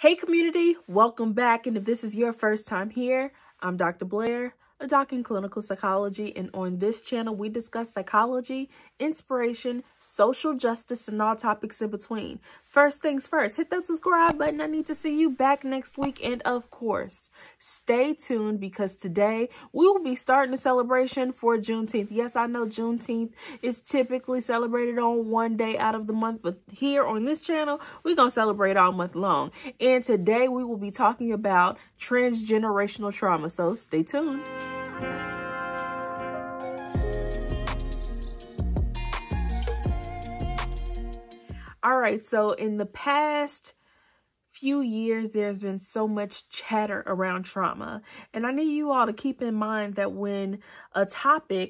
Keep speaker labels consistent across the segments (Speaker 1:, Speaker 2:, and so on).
Speaker 1: Hey community, welcome back. And if this is your first time here, I'm Dr. Blaire, a doc in clinical psychology. And on this channel, we discuss psychology, inspiration, social justice, and all topics in between. First things first, hit that subscribe button. I need to see you back next week. And of course, stay tuned because today we will be starting a celebration for Juneteenth. Yes, I know Juneteenth is typically celebrated on one day out of the month, but here on this channel, we're going to celebrate all month long. And today we will be talking about transgenerational trauma. So stay tuned. All right, so in the past few years, there's been so much chatter around trauma. And I need you all to keep in mind that when a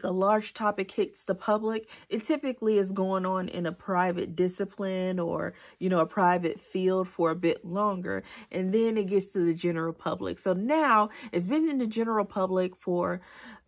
Speaker 1: large topic hits the public, it typically is going on in a private discipline or, a private field for a bit longer. And then it gets to the general public. So now it's been in the general public for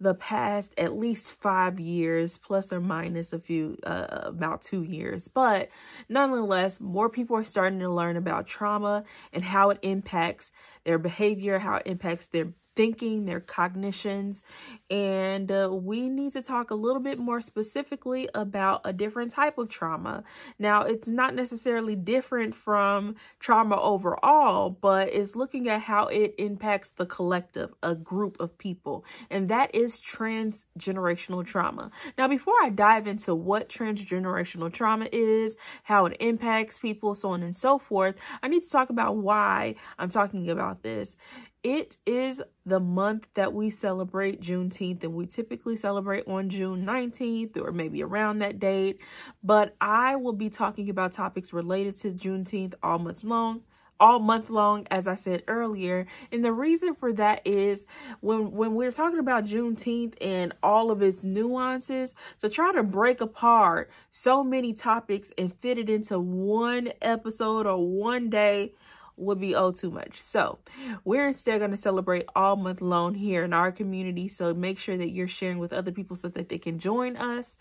Speaker 1: the past at least 5 years, plus or minus a few, about 2 years. But nonetheless, more people are starting to learn about trauma and how it impacts their behavior, how it impacts their thinking, their cognitions. And we need to talk a little bit more specifically about a different type of trauma. Now, it's not necessarily different from trauma overall, but it's looking at how it impacts the collective, a group of people. And that is transgenerational trauma. Now, before I dive into what transgenerational trauma is, how it impacts people, so on and so forth, I need to talk about why I'm talking about this. It is the month that we celebrate Juneteenth, and we typically celebrate on June 19th or maybe around that date. But I will be talking about topics related to Juneteenth all month long, as I said earlier. And the reason for that is when we're talking about Juneteenth and all of its nuances, to try to break apart so many topics and fit it into one episode or one day would be too much. So we're instead going to celebrate all month long here in our community. So make sure that you're sharing with other people so that they can join us.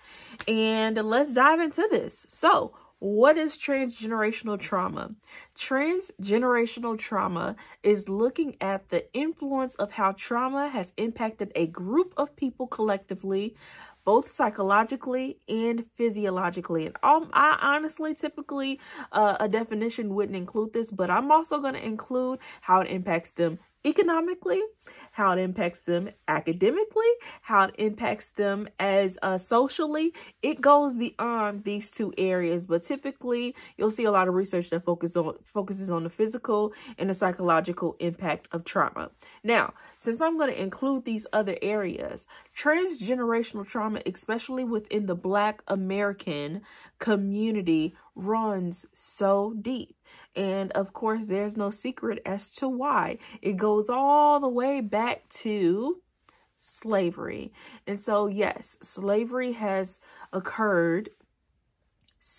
Speaker 1: And let's dive into this. So what is transgenerational trauma? Transgenerational trauma is looking at the influence of how trauma has impacted a group of people collectively, both psychologically and physiologically. And I honestly, typically, a definition wouldn't include this, but I'm also going to include how it impacts them economically, how it impacts them academically, how it impacts them as socially. It goes beyond these two areas, but typically you'll see a lot of research that focuses on the physical and the psychological impact of trauma. Now, since I'm going to include these other areas, transgenerational trauma, especially within the Black American community, runs so deep. And of course, there's no secret as to why. It goes all the way back to slavery. And so, yes, slavery has occurred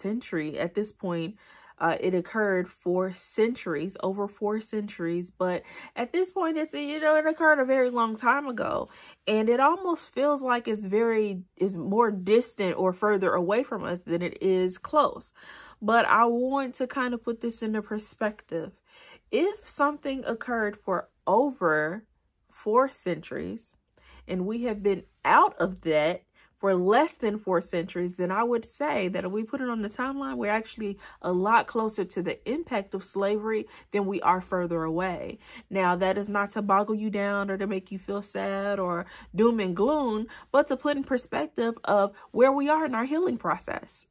Speaker 1: at this point. It occurred for centuries, over 4 centuries. But at this point, it occurred a very long time ago. And it almost feels like it's more distant or further away from us than it is close. But I want to kind of put this into perspective. If something occurred for over 4 centuries and we have been out of that for less than 4 centuries, then I would say that if we put it on the timeline, we're actually a lot closer to the impact of slavery than we are further away. Now, that is not to boggle you down or to make you feel sad or doom and gloom, but to put in perspective of where we are in our healing process.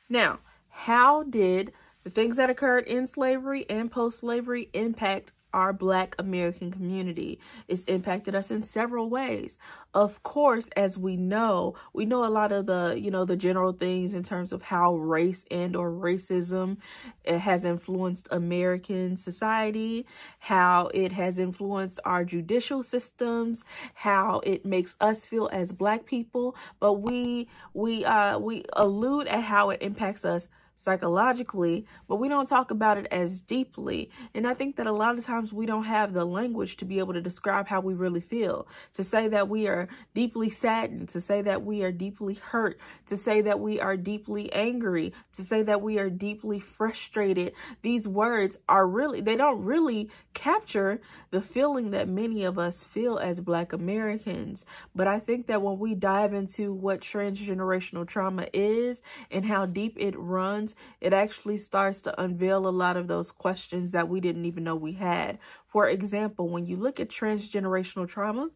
Speaker 1: Now, how did the things that occurred in slavery and post-slavery impact our Black American community? It's impacted us in several ways. Of course, as we know a lot of the, the general things in terms of how race and or racism has influenced American society, how it has influenced our judicial systems, how it makes us feel as Black people. But we allude at how it impacts us psychologically, but we don't talk about it as deeply. And I think that a lot of times we don't have the language to be able to describe how we really feel, to say that we are deeply saddened, to say that we are deeply hurt, to say that we are deeply angry, to say that we are deeply frustrated. These words are really, they don't really capture the feeling that many of us feel as Black Americans. But I think that when we dive into what transgenerational trauma is and how deep it runs, it actually starts to unveil a lot of those questions that we didn't even know we had. For example, when you look at transgenerational trauma,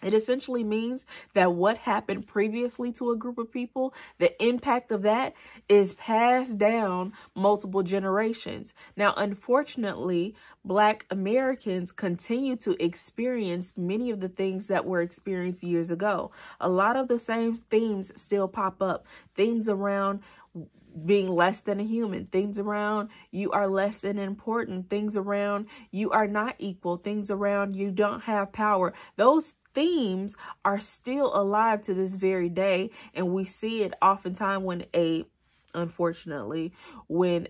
Speaker 1: it essentially means that what happened previously to a group of people, the impact of that is passed down multiple generations. Now, unfortunately, Black Americans continue to experience many of the things that were experienced years ago. A lot of the same themes still pop up. Themes around being less than a human, things around you are less than important, things around you are not equal, things around you don't have power. Those themes are still alive to this very day, and we see it oftentimes unfortunately, when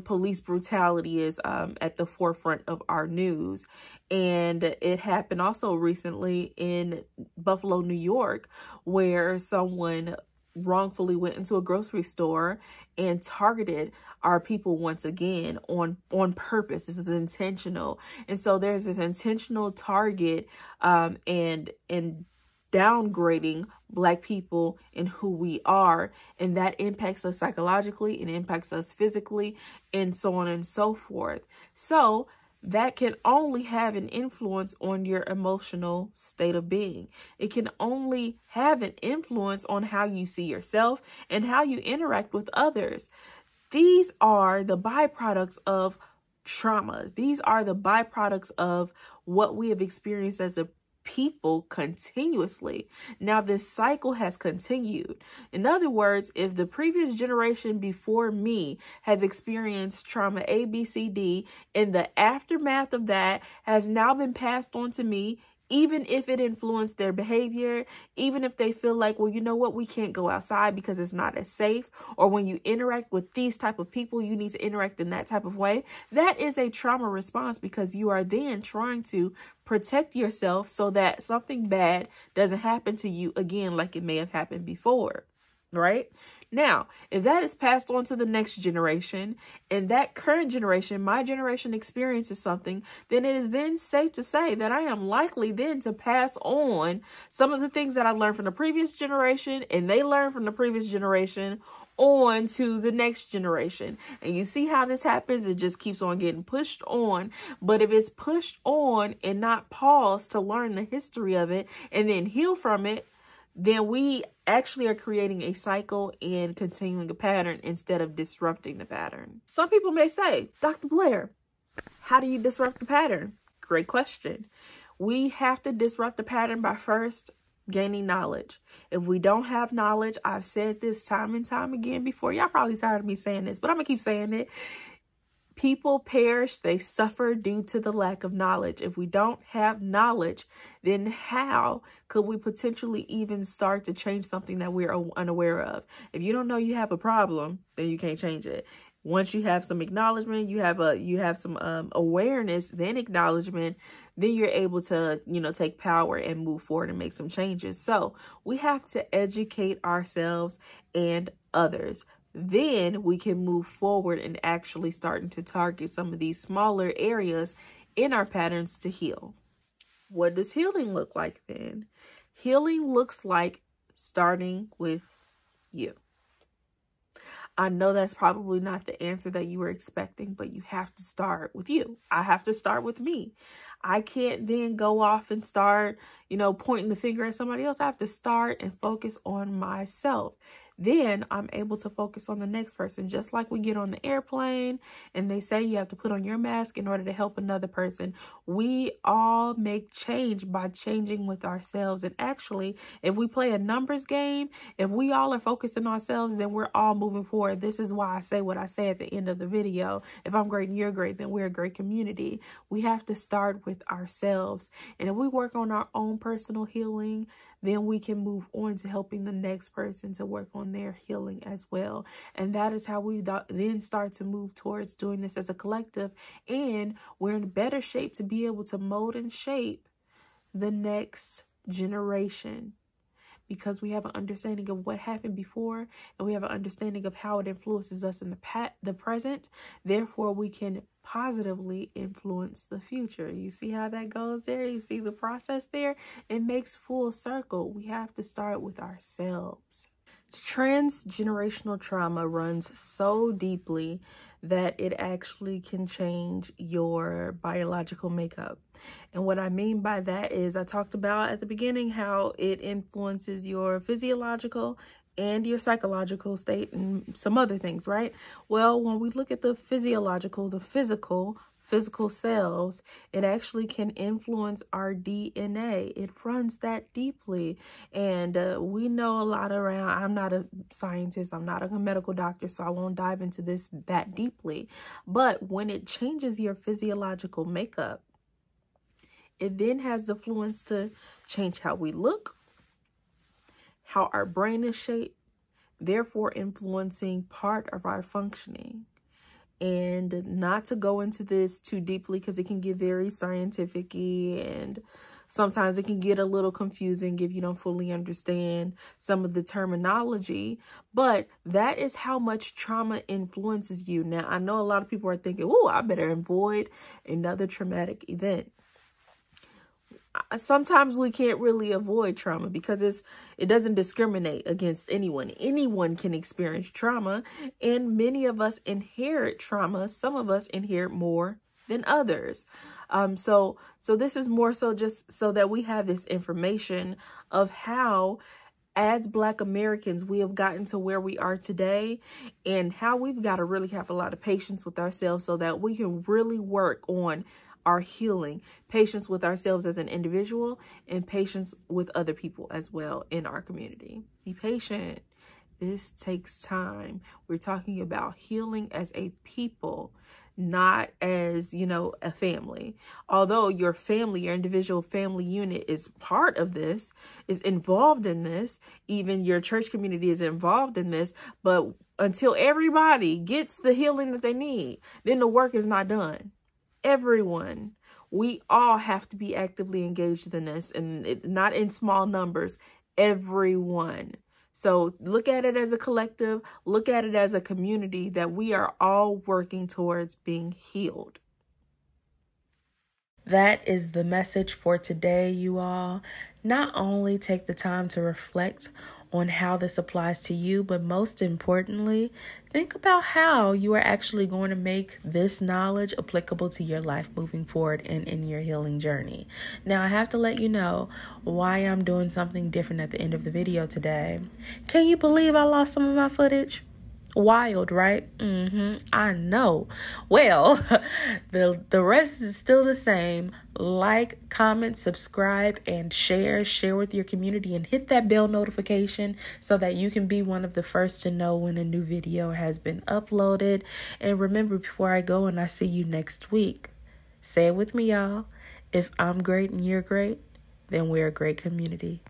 Speaker 1: police brutality is at the forefront of our news. And it happened also recently in Buffalo, New York, where someone wrongfully went into a grocery store and targeted our people once again on purpose. This is intentional. And so there's this intentional target and downgrading Black people and who we are, and that impacts us psychologically, it impacts us physically, and so on and so forth. So that can only have an influence on your emotional state of being. It can only have an influence on how you see yourself and how you interact with others. These are the byproducts of trauma. These are the byproducts of what we have experienced as a people continuously. Now, this cycle has continued. In other words, if the previous generation before me has experienced trauma A, B, C, D, and the aftermath of that has now been passed on to me, even if it influenced their behavior, even if they feel like, well, you know what, we can't go outside because it's not as safe, or when you interact with these type of people, you need to interact in that type of way, that is a trauma response, because you are then trying to protect yourself so that something bad doesn't happen to you again like it may have happened before, right? Now, if that is passed on to the next generation, and that current generation, my generation, experiences something, then it is then safe to say that I am likely then to pass on some of the things that I learned from the previous generation and they learned from the previous generation on to the next generation. And you see how this happens? It just keeps on getting pushed on. But if it's pushed on and not paused to learn the history of it and then heal from it, then we actually are creating a cycle and continuing a pattern instead of disrupting the pattern. Some people may say, Dr. Blaire, how do you disrupt the pattern? Great question. We have to disrupt the pattern by first gaining knowledge. If we don't have knowledge, I've said this time and time again before. Y'all probably tired of me saying this, but I'm gonna keep saying it. People perish, they suffer due to the lack of knowledge. If we don't have knowledge, then how could we potentially even start to change something that we're unaware of? If you don't know you have a problem, then you can't change it. Once you have some acknowledgement, you have some awareness, then acknowledgement, then you're able to, take power and move forward and make some changes. So we have to educate ourselves and others. Then we can move forward and actually starting to target some of these smaller areas in our patterns to heal. What does healing look like then? Healing looks like starting with you. I know that's probably not the answer that you were expecting, but you have to start with you. I have to start with me. I can't then go off and start, pointing the finger at somebody else. I have to start and focus on myself. Then I'm able to focus on the next person. Just like we get on the airplane and they say you have to put on your mask in order to help another person. We all make change by changing with ourselves. And actually, if we play a numbers game, if we all are focused on ourselves, then we're all moving forward. This is why I say what I say at the end of the video. If I'm great and you're great, then we're a great community. We have to start with ourselves. And if we work on our own personal healing, then we can move on to helping the next person to work on their healing as well. And that is how we then start to move towards doing this as a collective. And we're in better shape to be able to mold and shape the next generation, because we have an understanding of what happened before, and we have an understanding of how it influences us in the present. Therefore, we can positively influence the future. You see how that goes there? You see the process there? It makes full circle. We have to start with ourselves. Transgenerational trauma runs so deeply that it actually can change your biological makeup. And what I mean by that is, I talked about at the beginning how it influences your physiological and your psychological state and some other things, right? Well, when we look at the physiological, the physical cells, it actually can influence our DNA. It runs that deeply. And we know a lot around. I'm not a scientist. I'm not a medical doctor, so I won't dive into this that deeply. But when it changes your physiological makeup, it then has the influence to change how we look, how our brain is shaped, therefore influencing part of our functioning. And not to go into this too deeply, because it can get very scientific-y, and sometimes it can get a little confusing if you don't fully understand some of the terminology. But that is how much trauma influences you. Now, I know a lot of people are thinking, oh, I better avoid another traumatic event. Sometimes we can't really avoid trauma because it doesn't discriminate against anyone. Anyone can experience trauma, and many of us inherit trauma. Some of us inherit more than others. So this is more so just so that we have this information of how, as Black Americans, we have gotten to where we are today, and how we've got to really have a lot of patience with ourselves so that we can really work on our healing, patience with ourselves as an individual, and patience with other people as well in our community. Be patient. This takes time. We're talking about healing as a people, not as, a family. Although your family, your individual family unit is part of this, is involved in this, even your church community is involved in this, but until everybody gets the healing that they need, then the work is not done. Everyone, we all have to be actively engaged in this, and not in small numbers, everyone. So look at it as a collective, look at it as a community, that we are all working towards being healed. That is the message for today, you all. Not only take the time to reflect on how this applies to you, but most importantly, think about how you are actually going to make this knowledge applicable to your life moving forward and in your healing journey. Now, I have to let you know why I'm doing something different at the end of the video today. Can you believe I lost some of my footage? Wild, right? I know. Well, the rest is still the same. Like, comment, subscribe, and share. Share with your community, and hit that bell notification so that you can be one of the first to know when a new video has been uploaded. And remember, before I go and I see you next week, say it with me, y'all. If I'm great and you're great, then we're a great community.